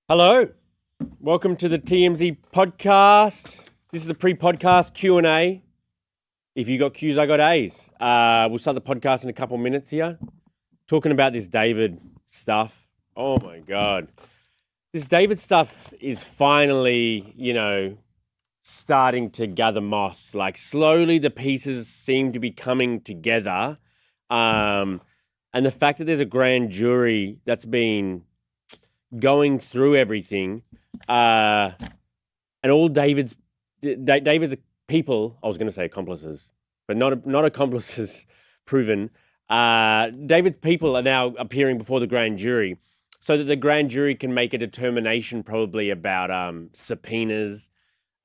Hello, welcome to the TMZ podcast. This is the pre-podcast Q&A. If you got Q's, I got A's. We'll start the podcast in a couple minutes here. Talking about this David stuff. Oh my God. This David stuff is finally, starting to gather moss. Like slowly the pieces seem to be coming together. And the fact that there's a grand jury that's been going through everything, and all David's people, I was going to say accomplices, but not accomplices proven. David's people are now appearing before the grand jury so that the grand jury can make a determination probably about subpoenas,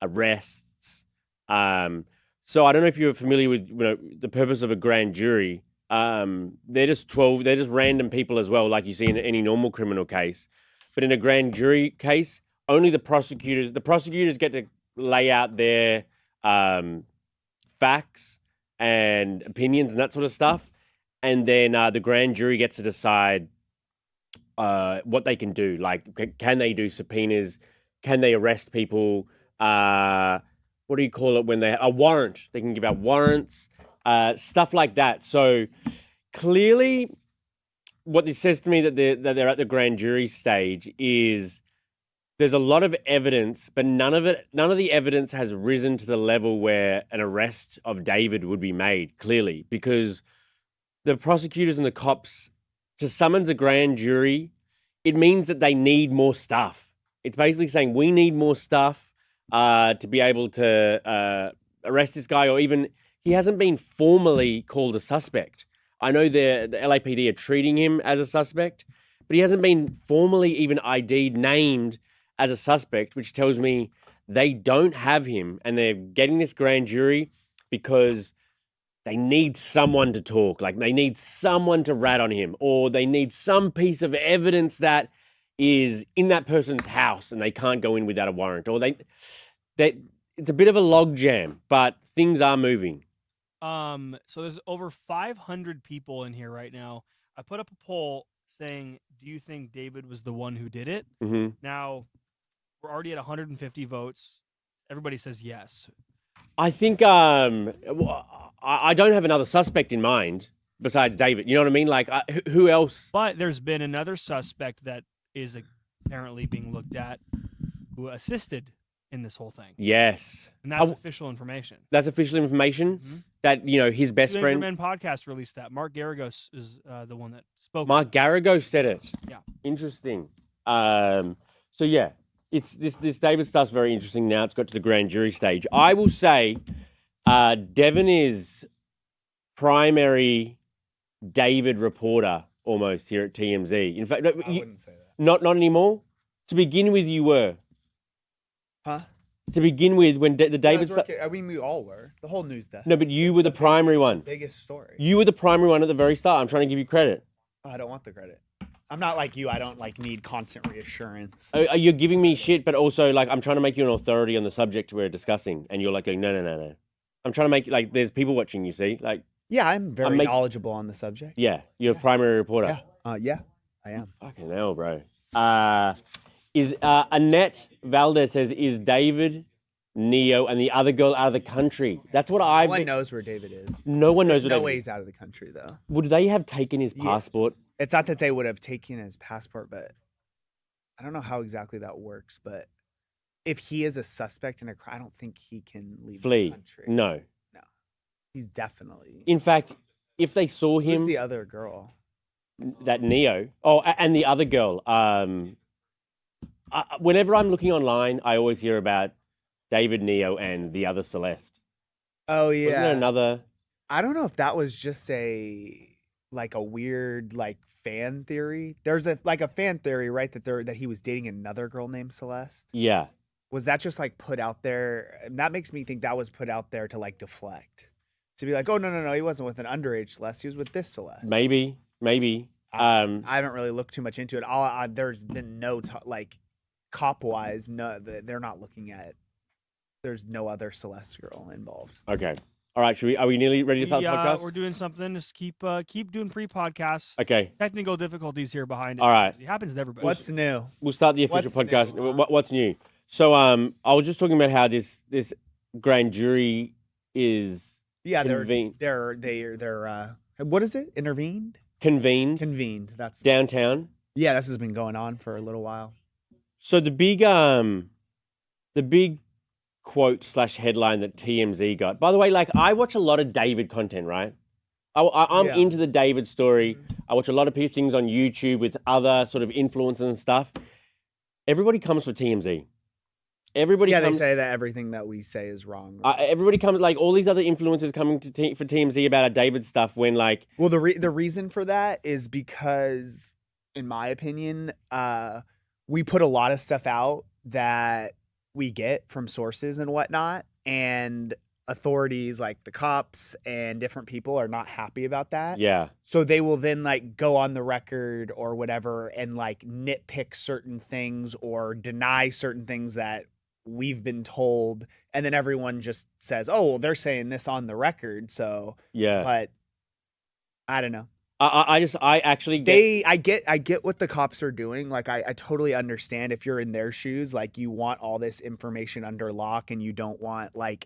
arrests. So I don't know if you're familiar with the purpose of a grand jury. They're just random people as well, like you see in any normal criminal case. But in a grand jury case, only the prosecutors get to lay out their facts and opinions and that sort of stuff. And then the grand jury gets to decide what they can do. Like, can they do subpoenas? Can they arrest people? What do you call it when a warrant? They can give out warrants, stuff like that. So clearly, what this says to me that they're at the grand jury stage is there's a lot of evidence, but none of the evidence has risen to the level where an arrest of David would be made, clearly, because the prosecutors and the cops, to summons a grand jury, it means that they need more stuff. It's basically saying we need more stuff to be able to arrest this guy, or even he hasn't been formally called a suspect. I know the LAPD are treating him as a suspect, but he hasn't been formally even ID'd, named as a suspect, which tells me they don't have him, and they're getting this grand jury because they need someone to talk. Like, they need someone to rat on him, or they need some piece of evidence that is in that person's house and they can't go in without a warrant, or they it's a bit of a logjam, but things are moving. So there's over 500 people in here right now. I put up a poll saying, do you think David was the one who did it? Mm-hmm. Now, we're already at 150 votes. Everybody says yes. I think I don't have another suspect in mind besides David. You know what I mean? Like, who else? But there's been another suspect that is apparently being looked at who assisted in this whole thing. Yes. And that's official information. That's official information? Mm-hmm. That, his best friend... Men podcast released that. Mark Garagos is the one that spoke. Mark Garagos said it. Yeah. Interesting. So, yeah. It's this David stuff's very interesting now. It's got to the grand jury stage. I will say Devon is primary David reporter almost here at TMZ. In fact, I wouldn't say that. Not anymore? To begin with, you were. Huh? To begin with, when the David stuff... I mean, we all were. The whole news desk. No, but you were the primary one. Biggest story. You were the primary one at the very start. I'm trying to give you credit. I don't want the credit. I'm not like you. I don't need constant reassurance. You're giving me shit, but also I'm trying to make you an authority on the subject we're discussing, and you're going, no. I'm trying to make there's people watching. You see, yeah, I'm very knowledgeable on the subject. Yeah, you're a primary reporter. Yeah, I am. Fucking hell, bro. Is Annette Valdez says, is David, Neo, and the other girl out of the country? That's what No one knows where David is. No one knows There's where no way David he's out of the country, though. Would they have taken his passport? It's not that they would have taken his passport, but I don't know how exactly that works. But if he is a suspect in a crime, I don't think he can flee. The country. No. He's definitely. In fact, if they saw him... Who's the other girl? That Neo. Oh, and the other girl. Whenever I'm looking online, I always hear about David, Neo, and the other Celeste. Oh, yeah. Wasn't there another... I don't know if that was just a weird fan theory. There's a fan theory, right? That he was dating another girl named Celeste. Yeah. Was that just put out there? And that makes me think that was put out there to deflect, to be oh no, he wasn't with an underage Celeste. He was with this Celeste. Maybe. I haven't really looked too much into it. There's been no cop wise. No, they're not looking at. There's no other Celeste girl involved. Okay. All right, are we nearly ready to start the podcast? We're doing something. Just keep doing pre-podcasts. Okay. Technical difficulties here behind it. All right. It happens to everybody. What's new? We'll start the official What's podcast. new, huh? What's new? So I was just talking about how this grand jury is Yeah, convened. they're what is it? Intervened? Convened That's downtown. Yeah, this has been going on for a little while. So the big quote / headline that TMZ got. By the way, like I watch a lot of David content, right? I'm Yeah. into the David story. I watch a lot of things on YouTube with other sort of influencers and stuff. Everybody comes for TMZ. Everybody Yeah, comes, they say that everything that we say is wrong. everybody comes, like all these other influencers coming for TMZ about our David stuff when like... Well, the reason for that is because, in my opinion, we put a lot of stuff out that we get from sources and whatnot, and authorities like the cops and different people are not happy about that. Yeah. So they will then like go on the record or whatever and like nitpick certain things or deny certain things that we've been told, and then everyone just says, "Oh, well, they're saying this on the record." So Yeah. but I don't know. I actually get... I get what the cops are doing. Like I totally understand if you're in their shoes, like you want all this information under lock and you don't want like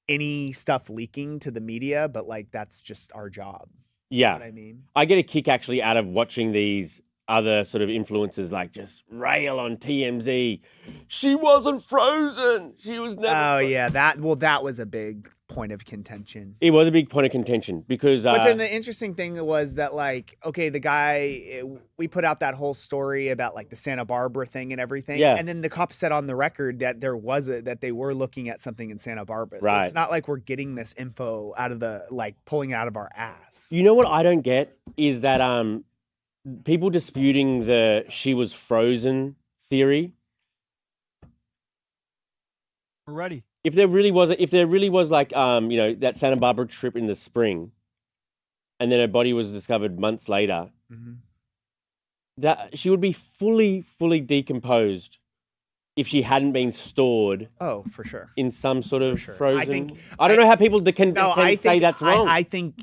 any stuff leaking to the media, but like that's just our job. Yeah. You know what I mean? I get a kick actually out of watching these other sort of influencers like just rail on TMZ. She wasn't frozen. She was never frozen. Yeah, that was a big point of contention. It was a big point of contention because But then the interesting thing was that like, okay, the guy, we put out that whole story about like the Santa Barbara thing and everything. Yeah. And then the cops said on the record that that they were looking at something in Santa Barbara. So Right. it's not like we're getting this info out of pulling it out of our ass. you know what I don't get is that people disputing the she was frozen theory. We're ready. If there really was like that Santa Barbara trip in the spring, and then her body was discovered months later, Mm-hmm. that she would be fully decomposed if she hadn't been stored Oh, for sure. in some sort of sure. frozen. I don't know how people can say that's wrong. I think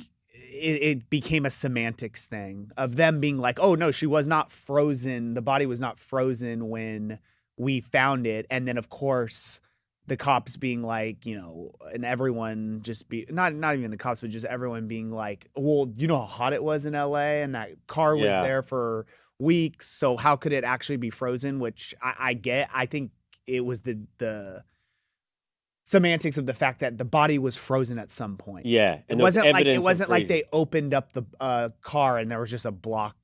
it became a semantics thing of them being like, oh no, she was not frozen. The body was not frozen when we found it. And then of course the cops being like, and everyone just not even the cops, but just everyone being like, well, you know how hot it was in LA and that car was Yeah. there for weeks. So how could it actually be frozen? Which I get. I think it was the semantics of the fact that the body was frozen at some point. Yeah, It wasn't like they opened up the car and there was just a block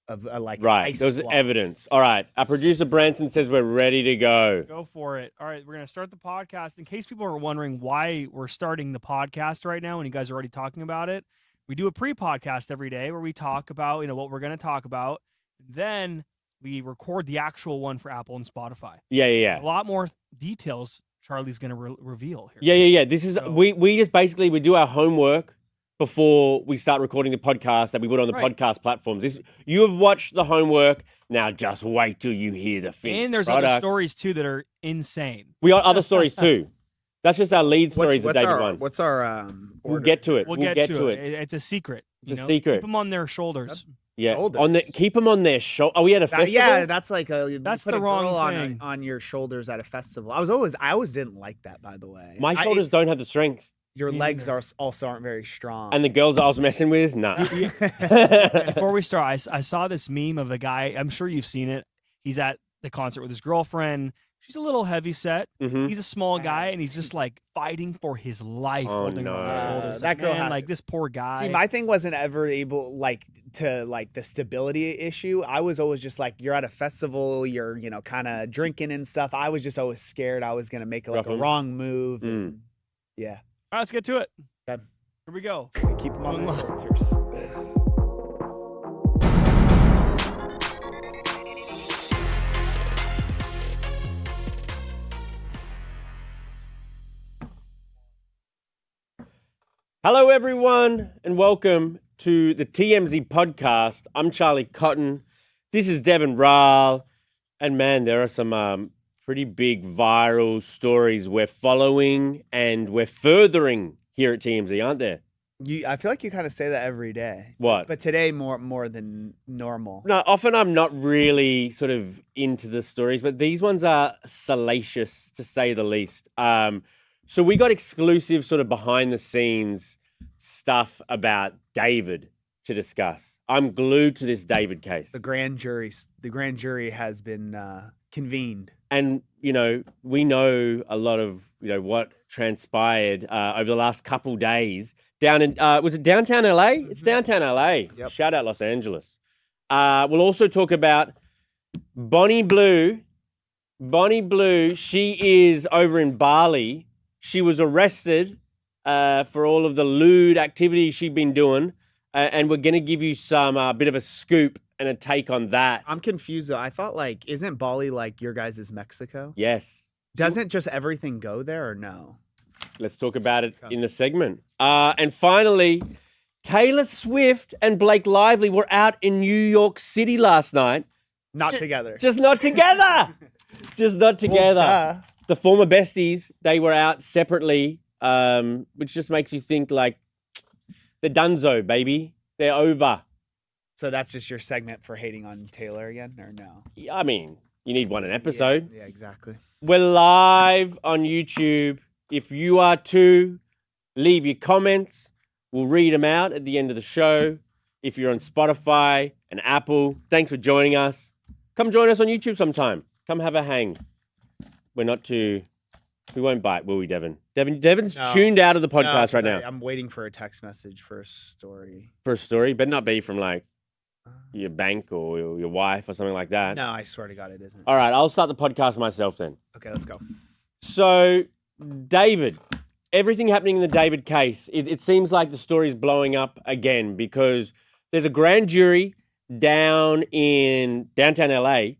of right. ice There was block. evidence. All right, our producer Branson says we're ready to go. Go for it. All right, we're going to start the podcast. In case people are wondering why we're starting the podcast right now and you guys are already talking about it, we do a pre-podcast every day where we talk about, what we're going to talk about. Then we record the actual one for Apple and Spotify. Yeah. A lot more details Charlie's going to reveal here. Yeah. This is we just basically we do our homework before we start recording the podcast that we put on the podcast platforms. You have watched the homework. Now just wait till you hear the finished And there's product. other stories too that are insane. We got other stories too. That's just our lead stories that David won. What's our We'll get to it. We'll get to it. It's a secret. It's a secret. Keep them on their shoulders. Yeah, shoulders? keep them on their shoulder. Are we at a festival? Yeah, that's like That's put the a wrong girl thing. on your shoulders at a festival. I always didn't like that, by the way. My shoulders don't have the strength. Your Me legs neither. also aren't very strong. And the girls I was messing with, nah. Before we start, I saw this meme of the guy. I'm sure you've seen it. He's at the concert with his girlfriend. She's a little heavy set. Mhm. He's a small guy, and he's just like fighting for his life, Oh, holding on no. his shoulders. That girl Man, had- like this poor guy. See, my thing wasn't ever able to the stability issue. I was always just like, you're at a festival, you're kind of drinking and stuff. I was just always scared I was gonna make Rough a 'em. wrong move. Mm. And, yeah, All right, let's get to it. Okay. Here we go. keep them on Long their line. shoulders. Hello, everyone, and welcome to the TMZ podcast. I'm Charlie Cotton. This is Devin Rahl. And man, there are some pretty big viral stories we're following and we're furthering here at TMZ, aren't there? I feel like you kind of say that every day. What? But today more than normal. No, often I'm not really sort of into the stories, but these ones are salacious to say the least. So we got exclusive sort of behind the scenes stuff about David to discuss. I'm glued to this David case. The grand jury has been convened. And, you know, we know a lot of, you know, what transpired over the last couple days down in, was it downtown LA? It's downtown LA. Yep. Shout out Los Angeles. We'll also talk about Bonnie Blue. Bonnie Blue, she is over in Bali. She was arrested for all of the lewd activity she'd been doing. And we're going to give you some bit of a scoop and a take on that. I'm confused though. I thought like, isn't Bali like your guys' Mexico? Yes. Doesn't just everything go there or no? Let's talk about it in the segment. And finally, Taylor Swift and Blake Lively were out in New York City last night. Not together. Just not together. Just not together. Well, The former besties, they were out separately, which just makes you think like, they're donezo, baby. They're over. so that's just your segment for hating on Taylor again, or no? I mean, you need one an episode. Yeah, exactly. We're live on YouTube. If you are too, leave your comments. We'll read them out at the end of the show. If you're on Spotify and Apple, thanks for joining us. Come join us on YouTube sometime. Come have a hang. We won't bite, will we, Devin? Devin's No. tuned out of the No, podcast 'cause right now. I'm waiting for a text message for a story. For a story, better not be from like your bank or your wife or something like that. No, I swear to God, it isn't. All right, I'll start the podcast myself then. Okay, let's go. So, David, everything happening in the David case, it seems like the story's blowing up again because there's a grand jury down in downtown LA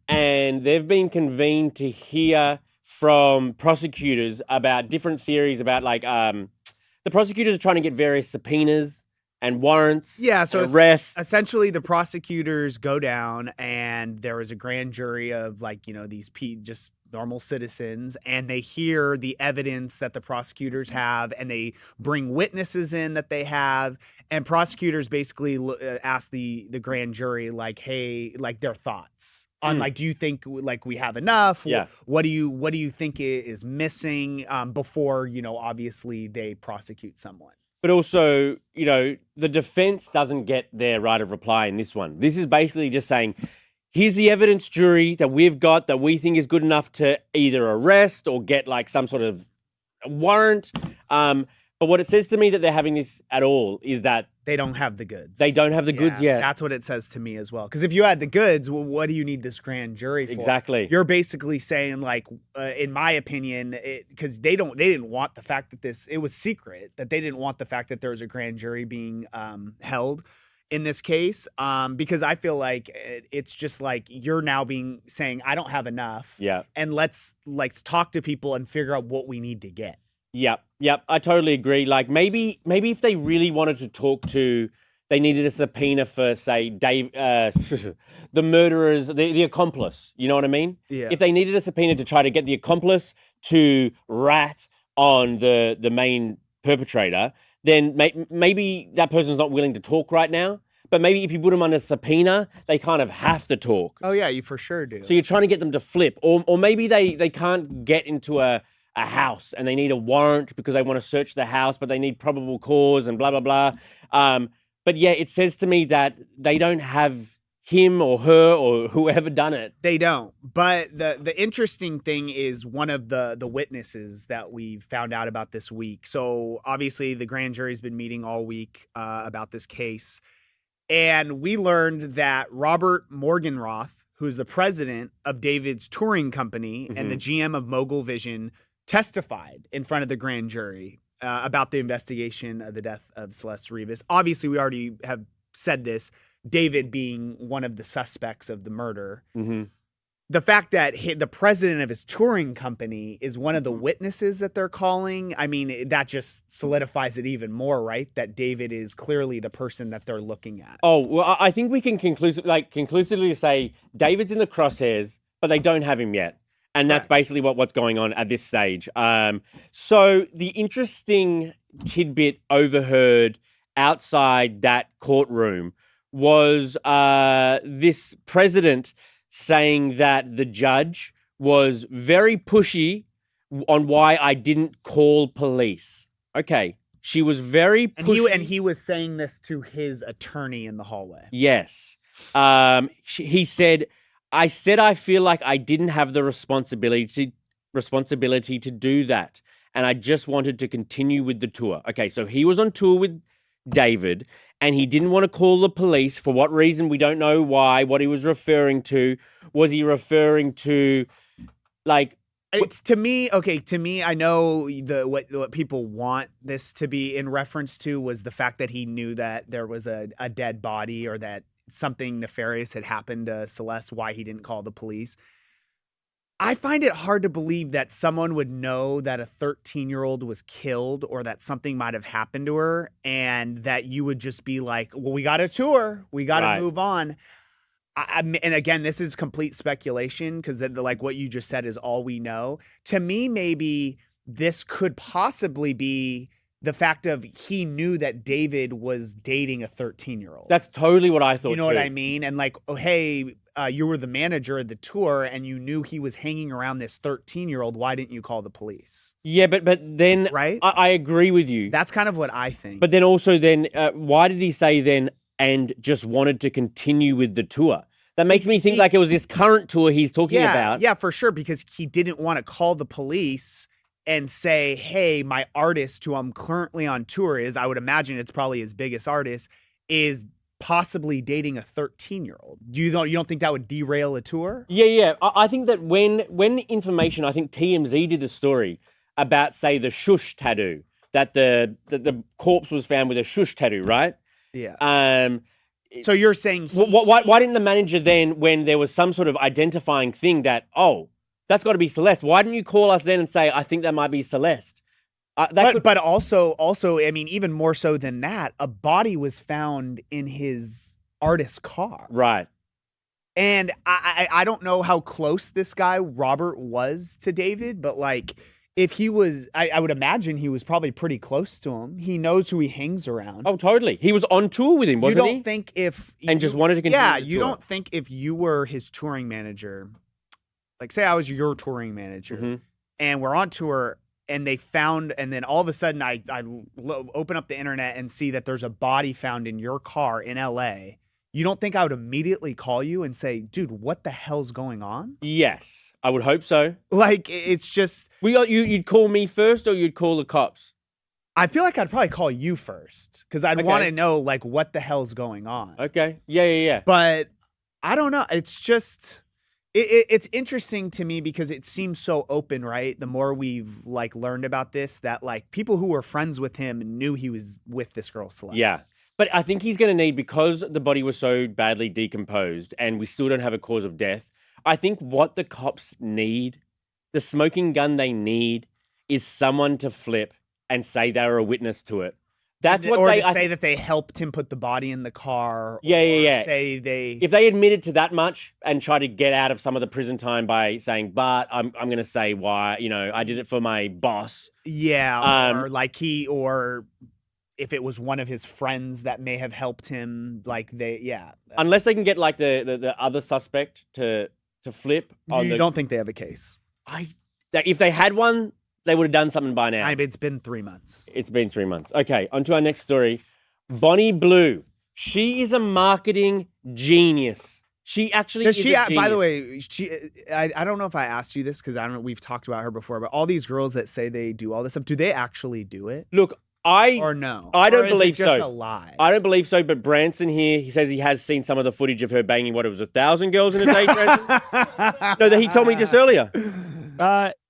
and they've been convened to hear from prosecutors about different theories about like the prosecutors are trying to get various subpoenas and warrants, Yeah, so and arrests. essentially the prosecutors go down and there is a grand jury of like, you know, these just normal citizens, and they hear the evidence that the prosecutors have and they bring witnesses in that they have, and prosecutors basically ask the grand jury like, hey, like their thoughts on like, do you think like we have enough? Yeah. What do you think is missing before, you know, obviously they prosecute someone? But also, you know, the defense doesn't get their right of reply in this one. This is basically just saying, here's the evidence, jury, that we've got that we think is good enough to either arrest or get like some sort of warrant. But what it says to me that they're having this at all is that They don't have the goods. they don't have the goods yet. That's what it says to me as well. Because if you had the goods, well, what do you need this grand jury for? Exactly. You're basically saying, like, in my opinion, because they didn't want the fact that it was secret, that they didn't want the fact that there was a grand jury being held in this case. Because I feel like it's just like you're now saying, I don't have enough. Yeah. And let's talk to people and figure out what we need to get. Yep. I totally agree. Like maybe if they really wanted to talk to, they needed a subpoena for, say, Dave, the murderers, the accomplice. You know what I mean? Yeah. If they needed a subpoena to try to get the accomplice to rat on the main perpetrator, then maybe that person's not willing to talk right now. But maybe if you put them under subpoena, they kind of have to talk. Oh yeah, you for sure do. So you're trying to get them to flip, or maybe they can't get into a house and they need a warrant because they want to search the house, but they need probable cause and blah, blah, blah. But yeah, it says to me that they don't have him or her or whoever done it. They don't. But the interesting thing is one of the witnesses that we found out about this week. So obviously the grand jury's been meeting all week about this case. And we learned that Robert Morgenroth, who's the president of David's touring company and the GM of Mogul Vision, testified in front of the grand jury about the investigation of the death of Celeste Rivas. Obviously, we already have said this, David being one of the suspects of the murder. The fact that the president of his touring company is one of the witnesses that they're calling, I mean, that just solidifies it even more, right? That David is clearly the person that they're looking at. Oh, well, I think we can conclusively say David's in the crosshairs, but they don't have him yet. And that's basically what's going on at this stage. So the interesting tidbit overheard outside that courtroom was this president saying that the judge was very pushy on why I didn't call police. Okay. She was very pushy. And he was saying this to his attorney in the hallway. Yes. He said, I feel like I didn't have the responsibility to do that. And I just wanted to continue with the tour. Okay, so he was on tour with David and he didn't want to call the police. For what reason? We don't know why. What he was referring to. Was he referring to, like... It's to me, I know what people want this to be in reference to was the fact that he knew that there was a dead body or that something nefarious had happened to Celeste, why he didn't call the police. I find it hard to believe that someone would know that a 13-year-old was killed or that something might have happened to her and that you would just be like, well, we got a tour. We got to move on. And again, this is complete speculation because like what you just said is all we know. To me, maybe this could possibly be the fact of he knew that David was dating a 13-year-old. That's totally what I thought. You know what I mean? And like, oh, hey, you were the manager of the tour and you knew he was hanging around this 13-year-old. Why didn't you call the police? Yeah, but then right? I agree with you. That's kind of what I think. But then also why did he say then and just wanted to continue with the tour? That makes me think like it was this current tour he's talking about. Yeah, for sure, because he didn't want to call the police and say, hey, my artist who I'm currently on tour is, I would imagine it's probably his biggest artist, is possibly dating a 13-year-old. You don't think that would derail a tour? Yeah. I think that when information, I think TMZ did the story about, say, the shush tattoo, that the corpse was found with a shush tattoo, right? Yeah. So you're saying why didn't the manager then, when there was some sort of identifying thing that, oh, that's got to be Celeste, why didn't you call us then and say, I think that might be Celeste? But also, I mean, even more so than that, a body was found in his artist's car. Right. And I don't know how close this guy, Robert, was to David, but like, if he was, I would imagine he was probably pretty close to him. He knows who he hangs around. Oh, totally. He was on tour with him, wasn't he? You don't think if... And just wanted to continue Yeah, the you tour. don't think if you were his touring manager, like say I was your touring manager, and we're on tour, and they found, and then all of a sudden I open up the internet and see that there's a body found in your car in LA. You don't think I would immediately call you and say, dude, what the hell's going on? Yes, I would hope so. Like, it's just... You'd call me first or you'd call the cops? I feel like I'd probably call you first because I'd want to know, like, what the hell's going on. Okay. Yeah. But I don't know. It's just... It's interesting to me because it seems so open, right? The more we've, like, learned about this, that, like, people who were friends with him knew he was with this girl, Celeste. Yeah. But I think he's going to need, because the body was so badly decomposed and we still don't have a cause of death, I think what the cops need, the smoking gun they need, is someone to flip and say they were a witness to it. That's what or they to say that they helped him put the body in the car. Yeah. Say they... If they admitted to that much and try to get out of some of the prison time by saying, but I'm going to say why, I did it for my boss. Yeah. Or if it was one of his friends that may have helped him, unless they can get like the other suspect to flip. You don't think they have a case? If they had one, they would have done something by now. It's been 3 months. It's been 3 months. Okay, on to our next story. Bonnie Blue. She is a marketing genius. She actually is a genius. By the way, I don't know if I asked you this because we've talked about her before, but all these girls that say they do all this stuff, do they actually do it? Look, or no? I don't believe is it just so. A lie? I don't believe so. But Branson here, he says he has seen some of the footage of her banging 1,000 girls in a day. No, that he told me just earlier.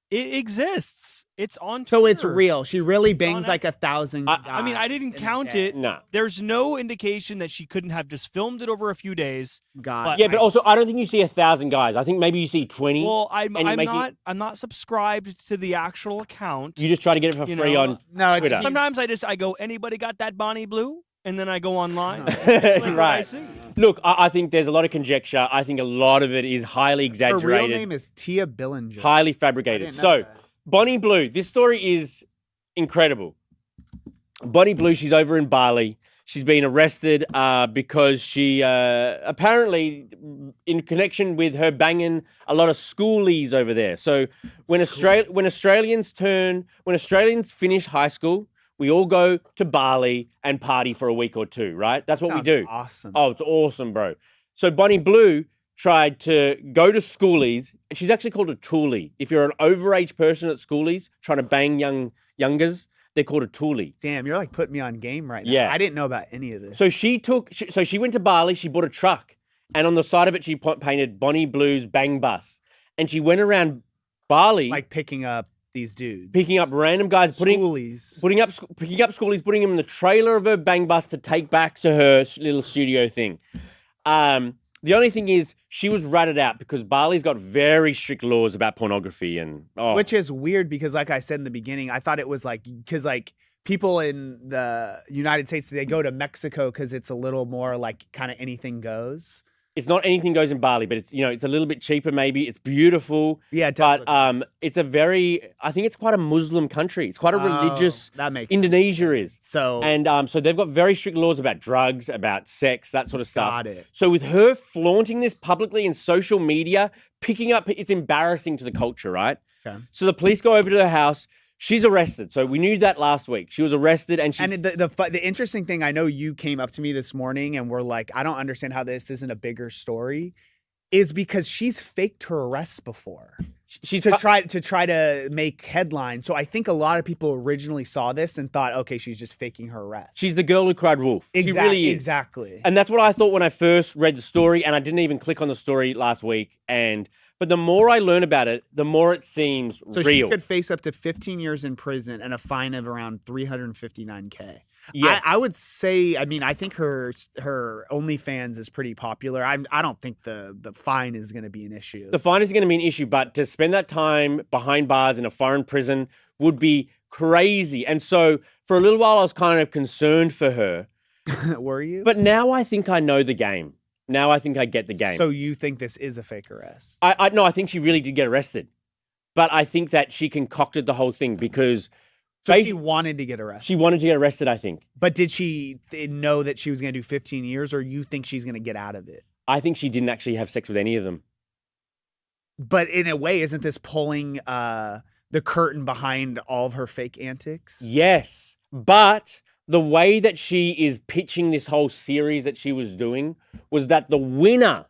It exists. It's on Twitter. So it's real. She really bangs like 1,000 guys. I mean, I didn't count it. No. There's no indication that she couldn't have just filmed it over a few days. God. Yeah, but also I don't think you see 1,000 guys. I think maybe you see 20. Well, I'm not subscribed to the actual account. You just try to get it for free on Twitter. Sometimes I go, anybody got that Bonnie Blue? And then I go online. Right. Look, I think there's a lot of conjecture. I think a lot of it is highly exaggerated. Her real name is Tia Billinger. Highly fabricated. So, Bonnie Blue, this story is incredible. Bonnie Blue, she's over in Bali. She's been arrested because she apparently, in connection with her banging a lot of schoolies over there. So when Australians finish high school, we all go to Bali and party for a week or two, right? That's what we do. Awesome. Oh, it's awesome, bro. So Bonnie Blue tried to go to schoolies. She's actually called a toolie. If you're an overage person at schoolies trying to bang youngers, they're called a toolie. Damn, you're like putting me on game right now. Yeah. I didn't know about any of this. So she went to Bali, she bought a truck, and on the side of it, she painted Bonnie Blue's Bang Bus. And she went around Bali. Like picking up these dudes. Picking up random guys, picking up schoolies, putting them in the trailer of her Bang Bus to take back to her little studio thing. The only thing is, she was ratted out because Bali's got very strict laws about pornography Which is weird because, like I said in the beginning, I thought it was like because like people in the United States, they go to Mexico because it's a little more like kind of anything goes. It's not anything goes in Bali, but it's it's a little bit cheaper maybe. It's beautiful. Yeah, it does look nice. It's I think it's quite a Muslim country. It's quite a religious. That makes Indonesia sense. is. So they've got very strict laws about drugs, about sex, that sort of stuff. Got it. So with her flaunting this publicly in social media, picking up, it's embarrassing to the culture, right? Okay. So the police go over to her house. She's arrested. So we knew that last week. She was arrested and the interesting thing, I know you came up to me this morning and were like, I don't understand how this isn't a bigger story, is because she's faked her arrests before. She's to try to make headlines. So I think a lot of people originally saw this and thought, okay, she's just faking her arrest. She's the girl who cried wolf. She really is. Exactly. And that's what I thought when I first read the story, and I didn't even click on the story last week. But the more I learn about it, the more it seems so real. She could face up to 15 years in prison and a fine of around $359K. Yes. I would say, I mean, I think her OnlyFans is pretty popular. I don't think the fine is going to be an issue. The fine is going to be an issue, but to spend that time behind bars in a foreign prison would be crazy. And so for a little while, I was kind of concerned for her. Were you? But now I think I know the game. Now I think I get the game. So you think this is a fake arrest? No, I think she really did get arrested. But I think that she concocted the whole thing because... So she wanted to get arrested? She wanted to get arrested, I think. But did she know that she was going to do 15 years, or you think she's going to get out of it? I think she didn't actually have sex with any of them. But in a way, isn't this pulling the curtain behind all of her fake antics? Yes, but... the way that she is pitching this whole series that she was doing was that the winner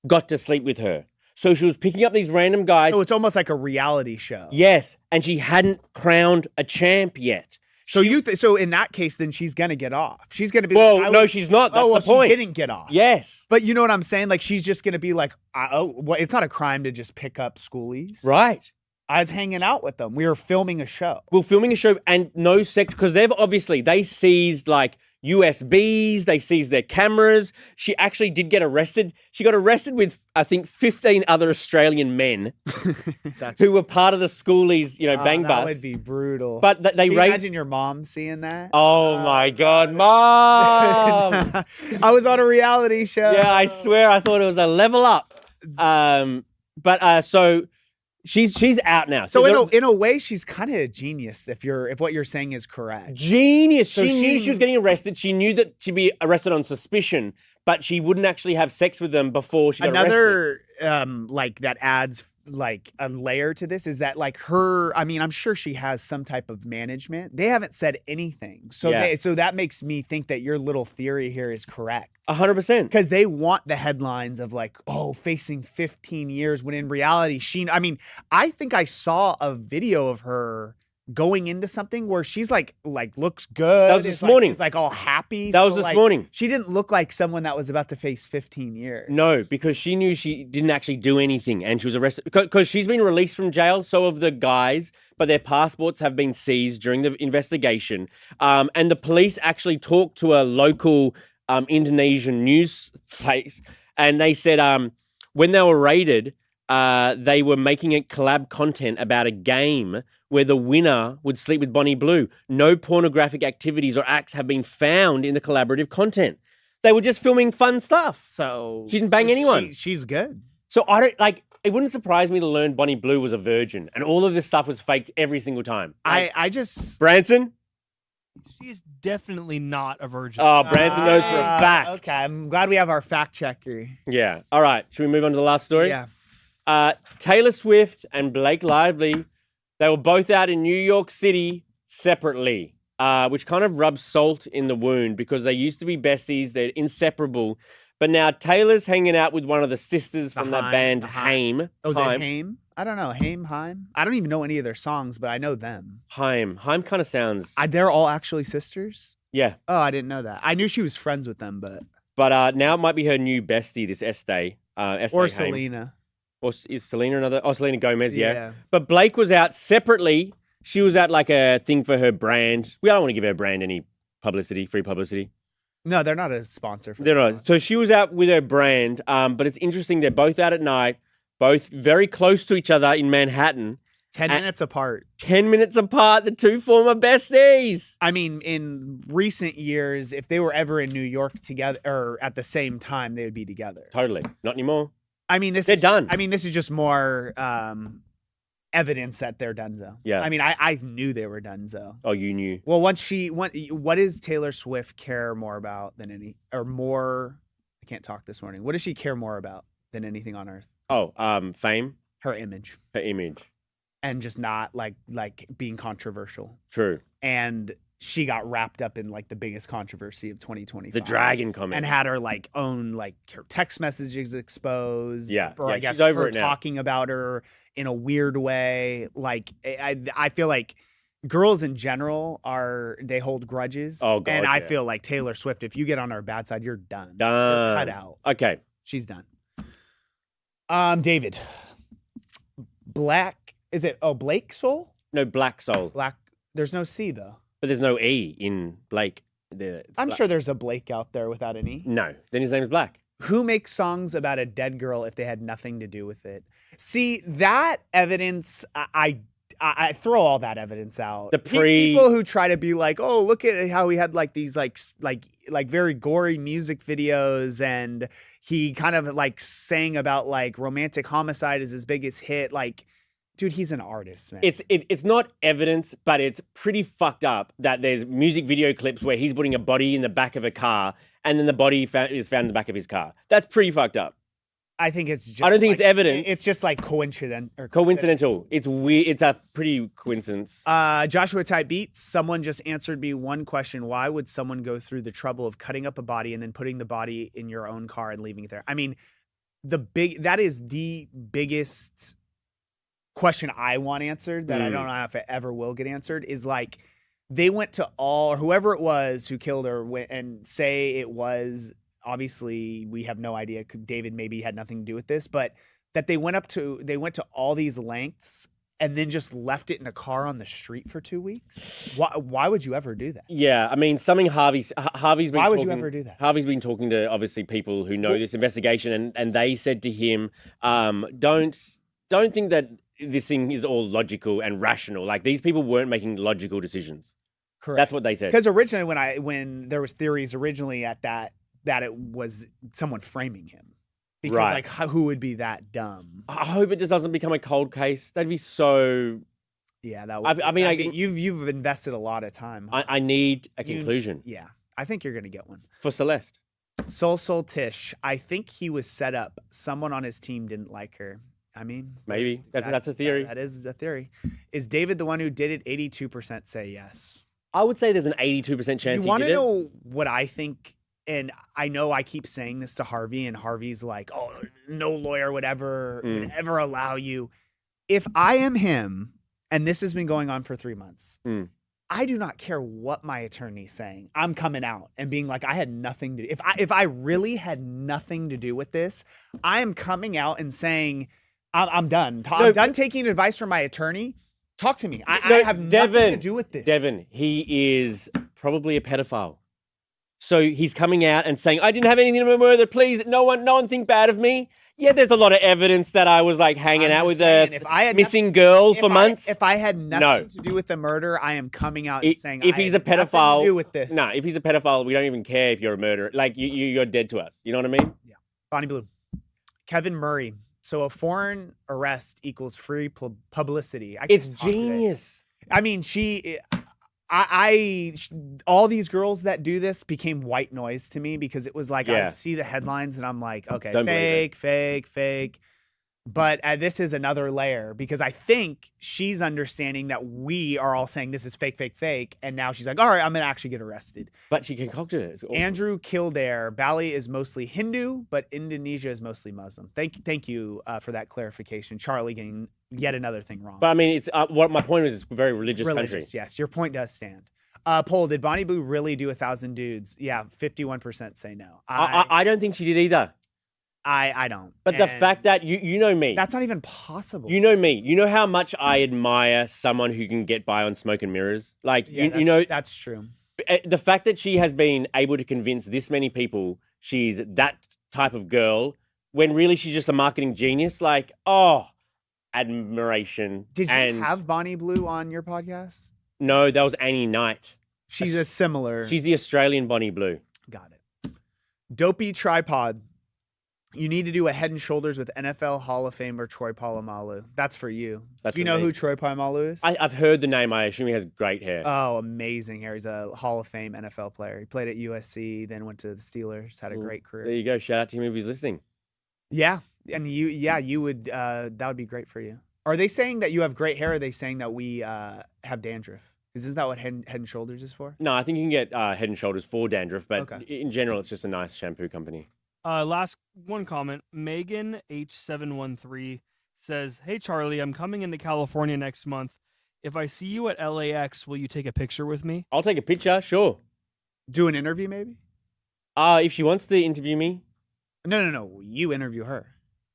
got to sleep with her. So she was picking up these random guys. So it's almost like a reality show. Yes, and she hadn't crowned a champ yet. So so in that case, then she's gonna get off. She's gonna be. Well, no, she's not. That's the point. She didn't get off. Yes, but you know what I'm saying? Like she's just gonna be like, it's not a crime to just pick up schoolies, right? I was hanging out with them. We were filming a show. We're filming a show and no sex, because they seized like USBs, they seized their cameras. She actually did get arrested. She got arrested with, I think, 15 other Australian men who were part of the schoolies, bang bus. That would be brutal. But they Can you imagine your mom seeing that? Oh my God, Mom! I was on a reality show. Yeah, I swear I thought it was a level up. So she's out now. So in a way, she's kind of a genius if what you're saying is correct. Genius. So she knew she was getting arrested. She knew that she'd be arrested on suspicion, but she wouldn't actually have sex with them before she got arrested. Like that adds like a layer to this is that like her, I mean, I'm sure she has some type of management. They haven't said anything. So so that makes me think that your little theory here is correct. 100%. Because they want the headlines of like, oh, facing 15 years when in reality, I think I saw a video of her going into something where she's like looks good. That was this morning. It's like all happy. That was this morning. She didn't look like someone that was about to face 15 years. No, because she knew she didn't actually do anything and she was arrested. Because she's been released from jail, so have the guys, but their passports have been seized during the investigation. And the police actually talked to a local Indonesian news place, and they said when they were raided, they were making a collab content about a game where the winner would sleep with Bonnie Blue. No pornographic activities or acts have been found in the collaborative content. They were just filming fun stuff. So she didn't bang anyone. She's good. So it wouldn't surprise me to learn Bonnie Blue was a virgin and all of this stuff was faked every single time. I just Branson, She's definitely not a virgin. Oh, Branson knows for a fact. Okay, I'm glad we have our fact checker. Yeah. All right. Should we move on to the last story? Yeah. Taylor Swift and Blake Lively, they were both out in New York City separately, which kind of rubs salt in the wound because they used to be besties. They're inseparable. But now Taylor's hanging out with one of the sisters from that band, Haim. Oh, is it Haim? I don't know. Haim? I don't even know any of their songs, but I know them. Haim kind of sounds... They're all actually sisters? Yeah. Oh, I didn't know that. I knew she was friends with them, but... But now it might be her new bestie, this Estee. Or Selena. Or is Selena another? Oh, Selena Gomez, yeah. But Blake was out separately. She was at like a thing for her brand. We don't want to give her brand any publicity, free publicity. No, they're not a sponsor. They're not. So she was out with her brand. But it's interesting. They're both out at night, both very close to each other in Manhattan. 10 minutes apart. 10 minutes apart, the two former besties. I mean, in recent years, if they were ever in New York together or at the same time, they would be together. Totally. Not anymore. I mean, they're done. I mean, this is just more evidence that they're donezo. Yeah. I mean, I knew they were donezo. Oh, you knew. Well, what does Taylor Swift care more about than I can't talk this morning. What does she care more about than anything on earth? Oh, fame. Her image. Her image. And just not like being controversial. True. And she got wrapped up in like the biggest controversy of 2025. The dragon comment. And had her like own like her text messages exposed. Yeah. Or yeah, I guess she's over her it now. talking about her in a weird way. Like I feel like girls in general they hold grudges. Oh, God, and I yeah. feel like Taylor Swift, if you get on her bad side, you're done. Done. You're cut out. Okay. She's done. David. Blake Soul? No, Black Soul. Black. There's no C though. But there's no E in Blake. I'm sure there's a Blake out there without an E. No. Then his name is Black. Who makes songs about a dead girl if they had nothing to do with it? See, that evidence, I throw all that evidence out. People who try to be like, oh, look at how he had like these like very gory music videos, and he kind of like sang about like romantic homicide as his biggest hit. Like, dude, he's an artist, man. It's not evidence, but it's pretty fucked up that there's music video clips where he's putting a body in the back of a car, and then the body is found in the back of his car. That's pretty fucked up. I think it's just. I don't think it's evidence. It's just like coincidental. It's weird. It's a pretty coincidence. Joshua Type Beats. Someone just answered me one question. Why would someone go through the trouble of cutting up a body and then putting the body in your own car and leaving it there? I mean, that is the biggest question I want answered that I don't know if it ever will get answered, is like they went to or whoever it was who killed her and say it was, obviously we have no idea, David maybe had nothing to do with this, but that they went to all these lengths and then just left it in a car on the street for 2 weeks. Why would you ever do that? Yeah, I mean, something Harvey's been Why would you ever do that? Harvey's been talking to obviously people who know this investigation, and they said to him, don't think that this thing is all logical and rational. Like, these people weren't making logical decisions. Correct. That's what they said. Because originally, when there was theories originally at that it was someone framing him. Because like, who would be that dumb? I hope it just doesn't become a cold case. That'd be so. Yeah, that would. I mean, you've invested a lot of time. I need a conclusion. Yeah, I think you're gonna get one for Celeste. Soul Tish. I think he was set up. Someone on his team didn't like her. I mean, maybe that's a theory. That is a theory. Is David the one who did it? 82% say yes. I would say there's an 82% chance. You want to know what I think? And I know I keep saying this to Harvey, and Harvey's like, "Oh, no lawyer would ever allow you." If I am him, and this has been going on for 3 months, I do not care what my attorney's saying. I'm coming out and being like, I had nothing to do. If I really had nothing to do with this, I am coming out and saying, I'm done. I'm done taking advice from my attorney. Talk to me. I have nothing to do with this. Devin, he is probably a pedophile. So he's coming out and saying, I didn't have anything to murder. Please, no one think bad of me. Yeah, there's a lot of evidence that I was like hanging out with a missing girl for months. If I had nothing to do with the murder, I am coming out and saying, if he's a pedophile, nothing to do with this. No, if he's a pedophile, we don't even care if you're a murderer. Like you're dead to us. You know what I mean? Yeah. Bonnie Blue. Kevin Murray. So a foreign arrest equals free publicity. It's genius. I mean, all these girls that do this became white noise to me because it was like Yeah. I'd see the headlines and I'm like, okay, Don't believe fake. But this is another layer because I think she's understanding that we are all saying this is fake. And now she's like, all right, I'm going to actually get arrested. But she concocted it. It's awful. Andrew Kildare, Bali is mostly Hindu, but Indonesia is mostly Muslim. Thank you for that clarification. Charlie getting yet another thing wrong. But I mean, it's what my point is. It's a very religious country. Yes, your point does stand. Poll, did Bonnie Blue really do 1,000 dudes? Yeah, 51% say no. I don't think she did either. I don't. But the fact that you know me. That's not even possible. You know me. You know how much I admire someone who can get by on smoke and mirrors. Like, Yeah, you know, that's true. the fact that she has been able to convince this many people she's that type of girl when really she's just a marketing genius. Like, admiration. Did you have Bonnie Blue on your podcast? No, that was Annie Knight. She's a similar. She's the Australian Bonnie Blue. Got it. Dopey Tripod. You need to do a Head and Shoulders with NFL Hall of Famer Troy Polamalu. That's for you. That's do you for know me. who Troy Polamalu is? I've heard the name. I assume he has great hair. Oh, amazing hair. He's a Hall of Fame NFL player. He played at USC, then went to the Steelers, had a great There career. you go. Shout out to him if he's listening. Yeah. And you would, that would be great for you. Are they saying that you have great hair? Or are they saying that we have dandruff? Isn't that what Head and Shoulders is for? No, I think you can get Head and Shoulders for dandruff, but Okay. in general, it's just a nice shampoo company. Last one comment. Megan H713 says, "Hey Charlie, I'm coming into California next month. If I see you at LAX, will you take a picture with me?" I'll take a picture, sure. Do an interview, maybe? If she wants to interview me, No. You interview her.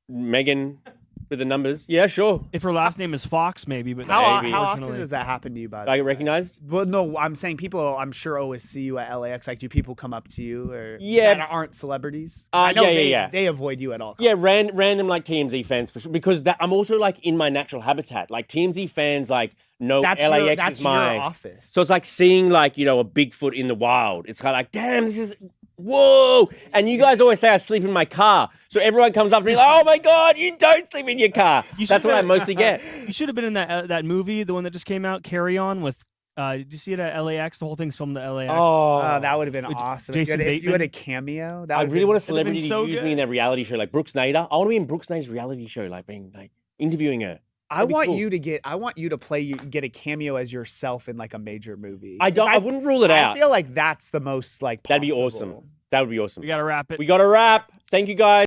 Megan with the numbers, yeah, sure. If her last name is Fox, maybe. But How often unfortunately- does that happen to you, by Do the I way? get recognized? Well, no, I'm saying people, I'm sure, always see you at LAX. Like, do people come up to you or Yeah. that aren't celebrities? I know yeah. they avoid you at all. Yeah, random like TMZ fans for sure. Because I'm also like in my natural habitat. Like TMZ fans like know That's LAX that's is my your office. So it's like seeing like, you know, a Bigfoot in the wild. It's kind of like, damn, this is whoa. And you guys always say I sleep in my car. So everyone comes up to me like, oh my God, you don't sleep in your car. That's what I mostly get. You should have been in that movie, the one that just came out, Carry On with. Did you see it at LAX? The whole thing's filmed at LAX. Oh, That would have been With awesome. Jason If you had a Bateman? cameo. That I would've really been- want a It'd have been celebrity so to use good. me in their reality show, like Brooks Nader. I want to be in Brooks Nader's reality show, like being like interviewing her. I That'd be want cool. you to get a cameo as yourself in like a major movie. I 'Cause wouldn't rule it out. I feel like that's the most like That'd be possible. awesome. That would be awesome. We got to wrap it. We got to wrap. Thank you guys.